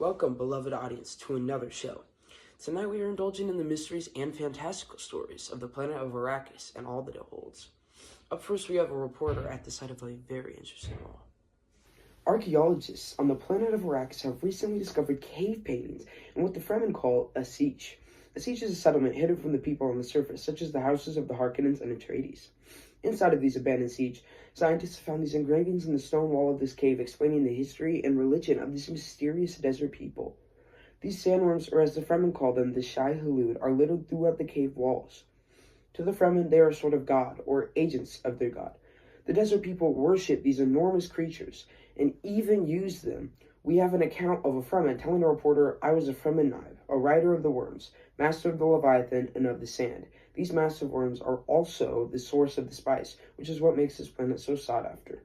Welcome, beloved audience, to another show. Tonight we are indulging in the mysteries and fantastical stories of the planet of Arrakis and all that it holds. Up first, we have a reporter at the site of a very interesting wall. Archaeologists on the planet of Arrakis have recently discovered cave paintings and what the Fremen call a siege. A siege is a settlement hidden from the people on the surface, such as the houses of the Harkonnens and Atreides. Inside of these abandoned siege, scientists have found these engravings in the stone wall of this cave explaining the history and religion of these mysterious desert people. These sandworms, or as the Fremen call them, the Jdhdjdkcjjdjcjgisjidokdj, are littered throughout the cave walls. To the Fremen, they are a sort of god, or agents of their god. The desert people worship these enormous creatures, and even use them. We have an account of a Fremen telling a reporter, "I was a Fremen knife, a rider of the worms, master of the Leviathan, and of the sand. These massive worms are also the source of the spice, which is what makes this planet so sought after."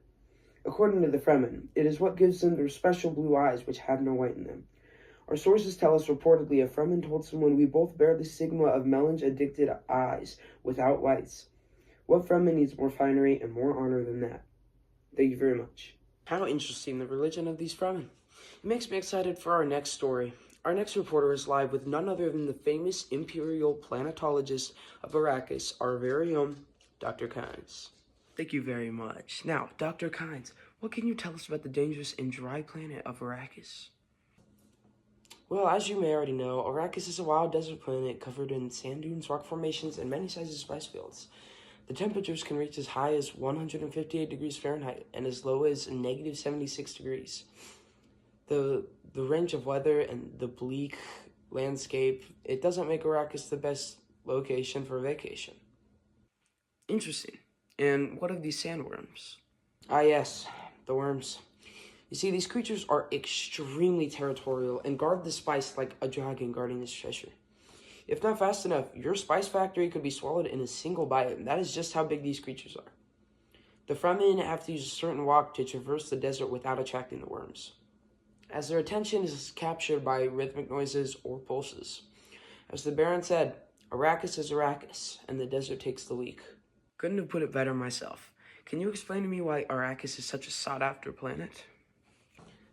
According to the Fremen, it is what gives them their special blue eyes, which have no white in them. Our sources tell us reportedly a Fremen told someone, "We both bear the stigma of melange-addicted eyes without whites." What Fremen needs more finery and more honor than that? Thank you very much. How interesting, the religion of these Fremen. It makes me excited for our next story. Our next reporter is live with none other than the famous Imperial planetologist of Arrakis, our very own Dr. Kynes. Thank you very much. Now, Dr. Kynes, what can you tell us about the dangerous and dry planet of Arrakis? Well, as you may already know, Arrakis is a wild desert planet covered in sand dunes, rock formations, and many sizes of spice fields. The temperatures can reach as high as 158 degrees Fahrenheit and as low as negative 76 degrees. The range of weather and the bleak landscape, it doesn't make Arrakis the best location for a vacation. Interesting. And what of these sandworms? Ah yes, the worms. You see, these creatures are extremely territorial and guard the spice like a dragon guarding his treasure. If not fast enough, your spice factory could be swallowed in a single bite, and that is just how big these creatures are. The Fremen have to use a certain walk to traverse the desert without attracting the worms, as their attention is captured by rhythmic noises or pulses. As the Baron said, Arrakis is Arrakis, and the desert takes the leak. Couldn't have put it better myself. Can you explain to me why Arrakis is such a sought-after planet?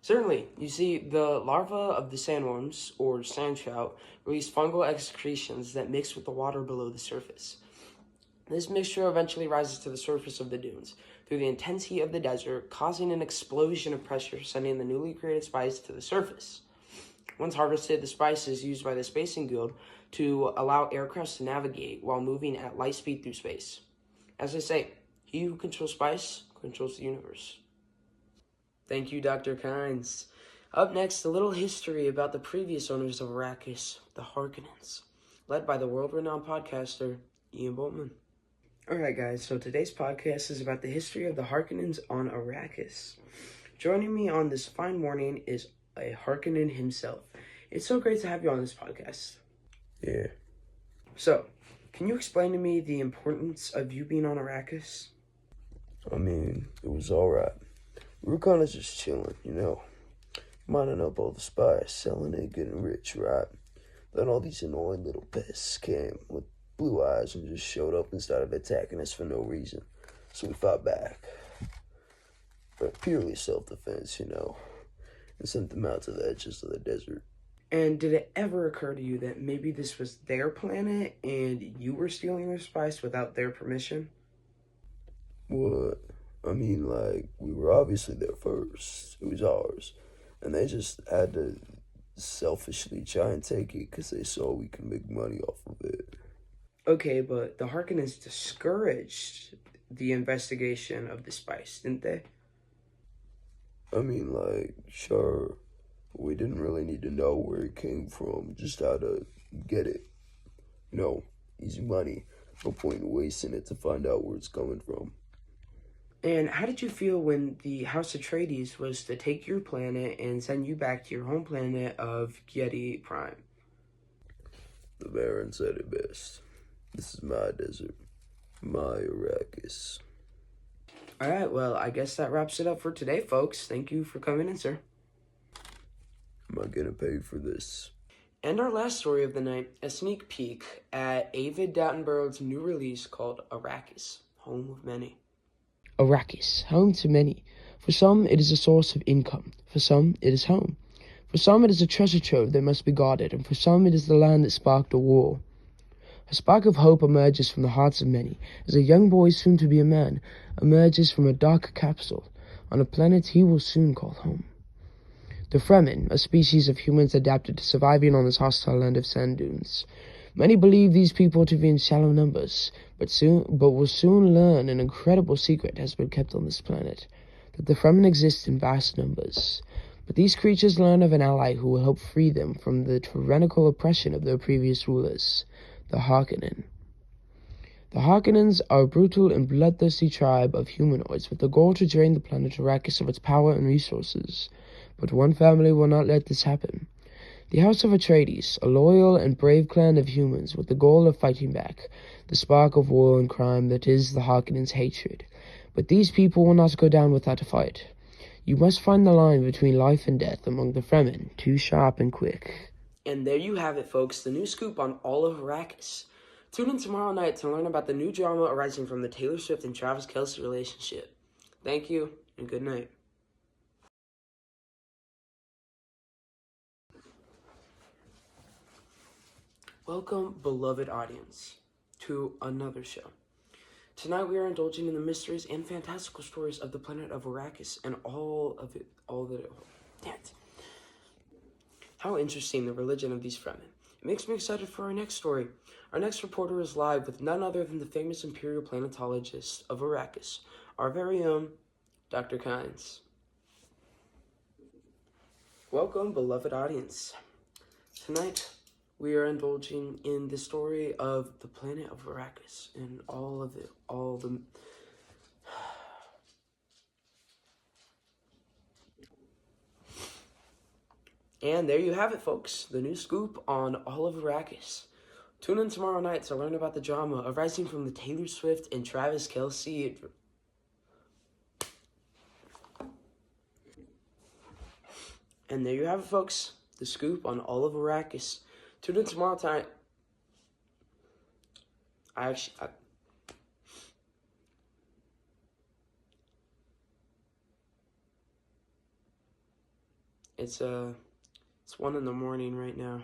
Certainly. You see, the larvae of the sandworms, or sand trout, release fungal excretions that mix with the water below the surface. This mixture eventually rises to the surface of the dunes through the intense heat of the desert, causing an explosion of pressure, sending the newly created spice to the surface. Once harvested, the spice is used by the Spacing Guild to allow aircrafts to navigate while moving at light speed through space. As they say, he who controls spice controls the universe. Thank you, Dr. Kynes. Up next, a little history about the previous owners of Arrakis, the Harkonnens, led by the world-renowned podcaster, Ian Bultman. Alright guys, so today's podcast is about the history of the Harkonnens on Arrakis. Joining me on this fine morning is a Harkonnen himself. It's so great to have you on this podcast. Yeah. So, can you explain to me the importance of you being on Arrakis? I mean, it was alright. We were kind of just chilling, mining up all the spice, selling it, getting rich, right? Then all these annoying little pests came with blue eyes and just showed up and started attacking us for no reason. So we fought back. But purely self-defense, and sent them out to the edges of the desert. And did it ever occur to you that maybe this was their planet and you were stealing their spice without their permission? What? I mean, we were obviously there first. It was ours. And they just had to selfishly try and take it because they saw we could make money off of it. Okay, but the Harkonnens discouraged the investigation of the spice, didn't they? I mean, sure, we didn't really need to know where it came from, just how to get it. Easy money. No point in wasting it to find out where it's coming from. And how did you feel when the House Atreides was to take your planet and send you back to your home planet of Giedi Prime? The Baron said it best. This is my desert. My Arrakis. Alright, well, I guess that wraps it up for today, folks. Thank you for coming in, sir. Am I gonna pay for this? And our last story of the night, a sneak peek at Jdhdjdkcjjdjcjgisjidokdj's new release called Arrakis, Home of Many. Arrakis, home to many. For some, it is a source of income. For some, it is home. For some it is a treasure trove that must be guarded, and for some it is the land that sparked a war. A spark of hope emerges from the hearts of many, as a young boy, soon to be a man, emerges from a dark capsule on a planet he will soon call home. The Fremen, a species of humans adapted to surviving on this hostile land of sand dunes. Many believe these people to be in shallow numbers, but will soon learn an incredible secret has been kept on this planet, that the Fremen exist in vast numbers. But these creatures learn of an ally who will help free them from the tyrannical oppression of their previous rulers, the Harkonnen. The Harkonnens are a brutal and bloodthirsty tribe of humanoids with the goal to drain the planet Arrakis of its power and resources. But one family will not let this happen. The House of Atreides, a loyal and brave clan of humans with the goal of fighting back the spark of war and crime that is the Harkonnens' hatred. But these people will not go down without a fight. You must find the line between life and death among the Fremen, too sharp and quick. And there you have it, folks, the new scoop on all of Arrakis. Tune in tomorrow night to learn about the new drama arising from the Taylor Swift and Travis Kelce relationship. Thank you, and good night. Welcome, beloved audience, to another show. Tonight we are indulging in the mysteries and fantastical stories of the planet of Arrakis and all that it holds. How interesting, the religion of these Fremen. It makes me excited for our next story. Our next reporter is live with none other than the famous Imperial planetologist of Arrakis, our very own Dr. Kynes. Welcome, beloved audience. Tonight we are indulging in the story of the planet of Arrakis and all the And there you have it, folks, the new scoop on all of Arrakis. Tune in tomorrow night to learn about the drama arising from the Taylor Swift and Travis Kelce. And there you have it, folks, the scoop on all of Arrakis. Tune in tomorrow night. It's 1 a.m. right now.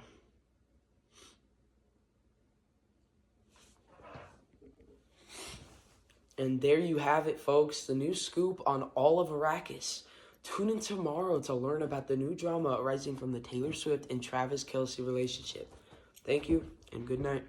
And there you have it, folks, the new scoop on all of Arrakis. Tune in tomorrow to learn about the new drama arising from the Taylor Swift and Travis Kelce relationship. Thank you, and good night.